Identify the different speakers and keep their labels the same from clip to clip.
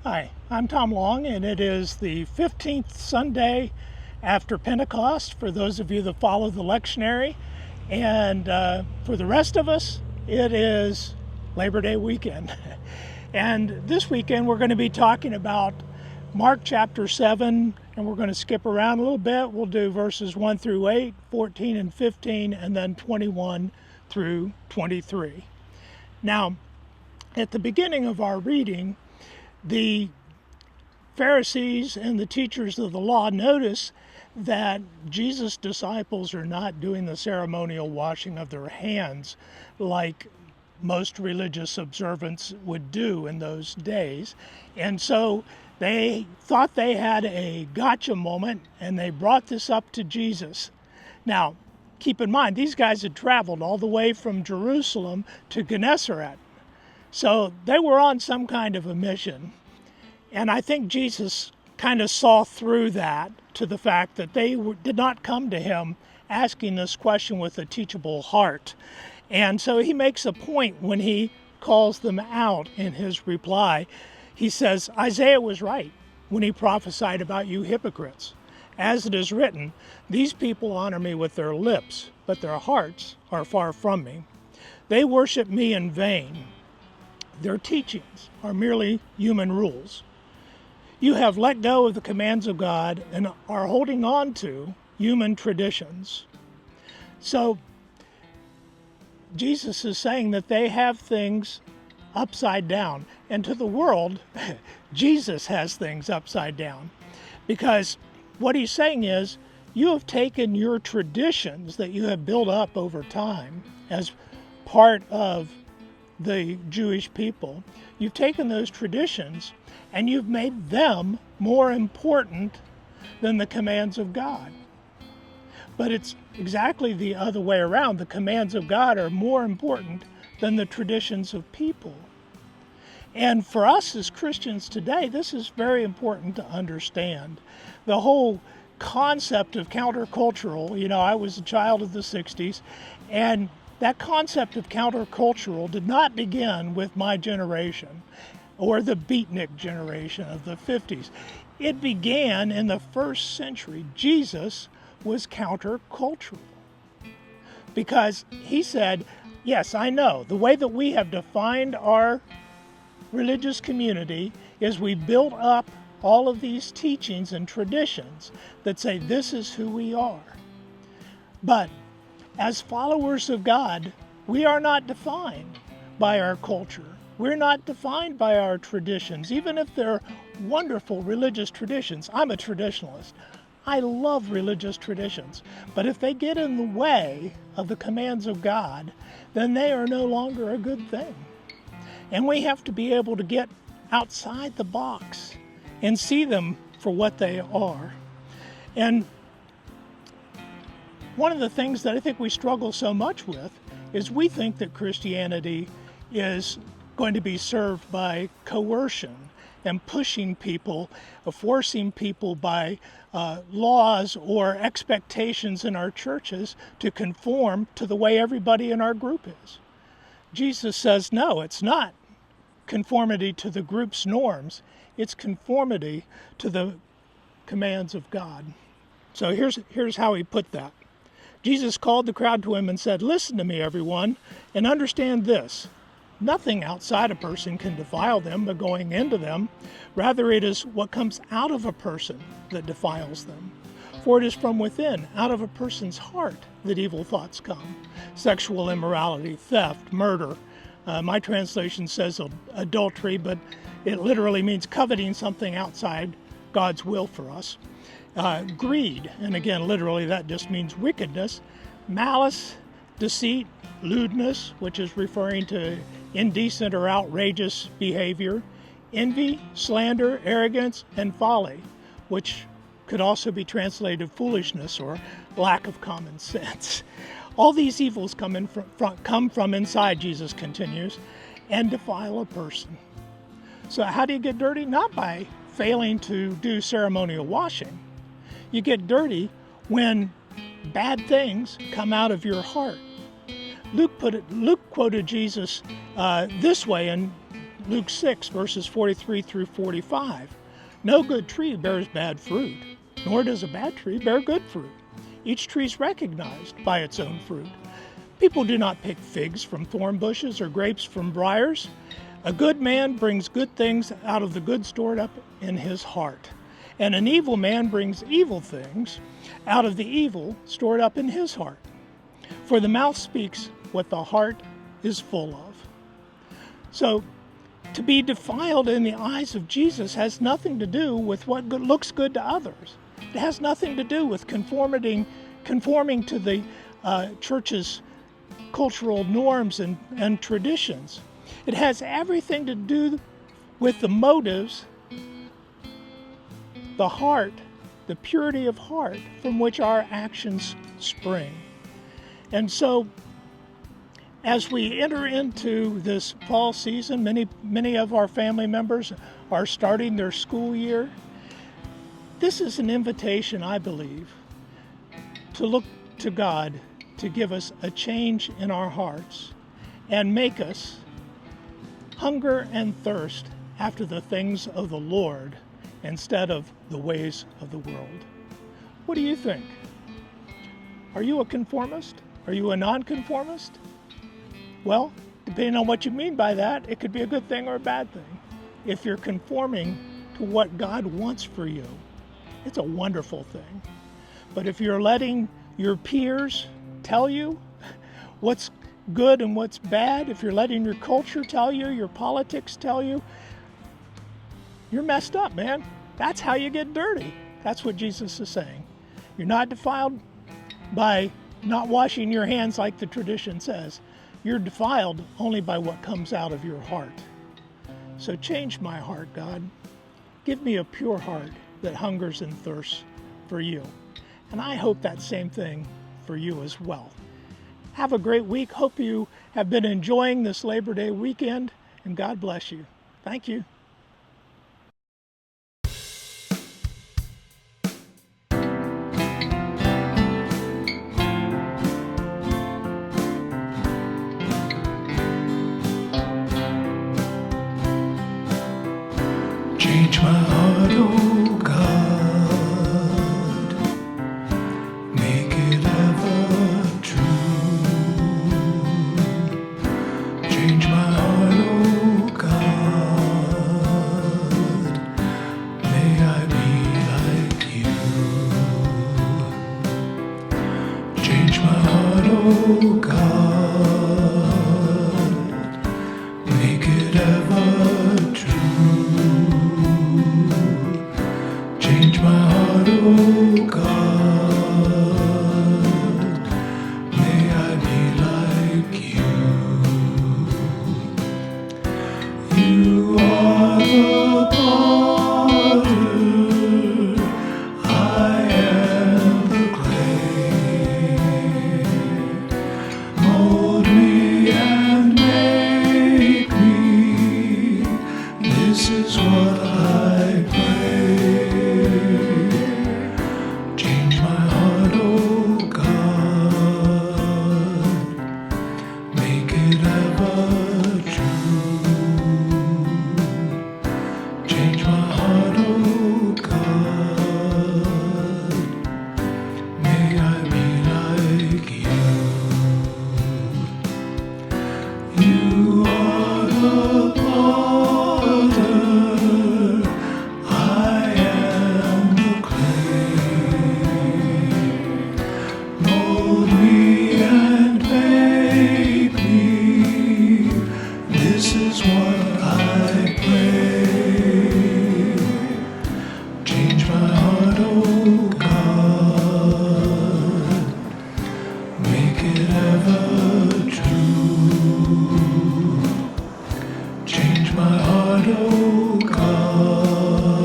Speaker 1: Hi, I'm Tom Long, and it is the 15th Sunday after Pentecost for those of you that follow the Lectionary. And for the rest of us, it is Labor Day weekend. And this weekend, we're going to be talking about Mark chapter 7, and we're going to skip around a little bit. We'll do verses 1 through 8, 14 and 15, and then 21 through 23. Now, at the beginning of our reading, the Pharisees and the teachers of the law notice that Jesus' disciples are not doing the ceremonial washing of their hands like most religious observants would do in those days. And so they thought they had a gotcha moment, and they brought this up to Jesus. Now, keep in mind, these guys had traveled all the way from Jerusalem to Gennesaret. So they were on some kind of a mission. And I think Jesus kind of saw through that to the fact that they did not come to him asking this question with a teachable heart. And so he makes a point when he calls them out in his reply. He says, Isaiah was right when he prophesied about you hypocrites. As it is written, these people honor me with their lips, but their hearts are far from me. They worship me in vain. Their teachings are merely human rules. You have let go of the commands of God and are holding on to human traditions. So Jesus is saying that they have things upside down. And to the world, Jesus has things upside down. Because what he's saying is, you have taken your traditions that you have built up over time as part of the Jewish people. You've taken those traditions and you've made them more important than the commands of God. But it's exactly the other way around. The commands of God are more important than the traditions of people. And for us as Christians today, this is very important to understand. The whole concept of countercultural, I was a child of the 60s, and that concept of countercultural did not begin with my generation or the beatnik generation of the 50s. It began in the first century. Jesus was countercultural because he said, yes, I know, the way that we have defined our religious community is we built up all of these teachings and traditions that say this is who we are. But as followers of God, we are not defined by our culture. We're not defined by our traditions, even if they're wonderful religious traditions. I'm a traditionalist. I love religious traditions. But if they get in the way of the commands of God, then they are no longer a good thing. And we have to be able to get outside the box and see them for what they are. And one of the things that I think we struggle so much with is we think that Christianity is going to be served by coercion and pushing people, forcing people by laws or expectations in our churches to conform to the way everybody in our group is. Jesus says, no, it's not conformity to the group's norms. It's conformity to the commands of God. So here's how he put that. Jesus called the crowd to him and said, listen to me, everyone, and understand this. Nothing outside a person can defile them by going into them. Rather, it is what comes out of a person that defiles them. For it is from within, out of a person's heart, that evil thoughts come. Sexual immorality, theft, murder. My translation says adultery, but it literally means coveting something outside God's will for us. Greed, and again, literally that just means wickedness. Malice, deceit, lewdness, which is referring to indecent or outrageous behavior. Envy, slander, arrogance, and folly, which could also be translated foolishness or lack of common sense. All these evils come from inside, Jesus continues, and defile a person. So how do you get dirty? Not by failing to do ceremonial washing. You get dirty when bad things come out of your heart. Luke quoted Jesus this way in Luke 6, verses 43 through 45. No good tree bears bad fruit, nor does a bad tree bear good fruit. Each tree is recognized by its own fruit. People do not pick figs from thorn bushes or grapes from briars. A good man brings good things out of the good stored up in his heart, and an evil man brings evil things out of the evil stored up in his heart. For the mouth speaks what the heart is full of. So, to be defiled in the eyes of Jesus has nothing to do with what looks good to others. It has nothing to do with conforming to the church's cultural norms and traditions. It has everything to do with the motives, the heart, the purity of heart from which our actions spring. And so, as we enter into this fall season, many of our family members are starting their school year. This is an invitation, I believe, to look to God to give us a change in our hearts and make us hunger and thirst after the things of the Lord instead of the ways of the world. What do you think? Are you a conformist? Are you a nonconformist? Well, depending on what you mean by that, it could be a good thing or a bad thing. If you're conforming to what God wants for you, it's a wonderful thing. But if you're letting your peers tell you what's good and what's bad, if you're letting your culture tell you, your politics tell you, you're messed up, man. That's how you get dirty. That's what Jesus is saying. You're not defiled by not washing your hands like the tradition says. You're defiled only by what comes out of your heart. So change my heart, God. Give me a pure heart that hungers and thirsts for you. And I hope that same thing for you as well. Have a great week. Hope you have been enjoying this Labor Day weekend, and God bless you. Thank you.
Speaker 2: Change my heart, oh God, make it ever true. Change my heart, oh God, may I be like you. Change my heart, oh God, make it ever true. Change my heart, oh God, may I be like you. You are the potter, I am the clay. Mold me and make me, this is what I pray. Change my heart, oh God, make it ever true. Change my heart, oh God, may I be like you. You are the potter, I am the clay. Mold me and make me, this is what I pray. Change my heart, oh God, make it ever true. Change my heart, oh God,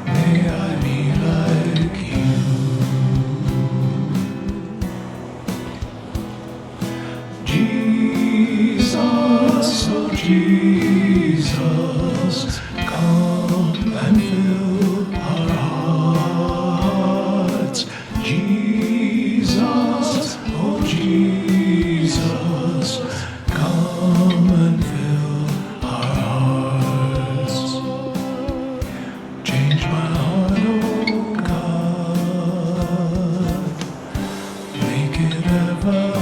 Speaker 2: may I be like you. Jesus, oh Jesus, come and fill our hearts. Jesus, oh Jesus, come and fill Pentecost.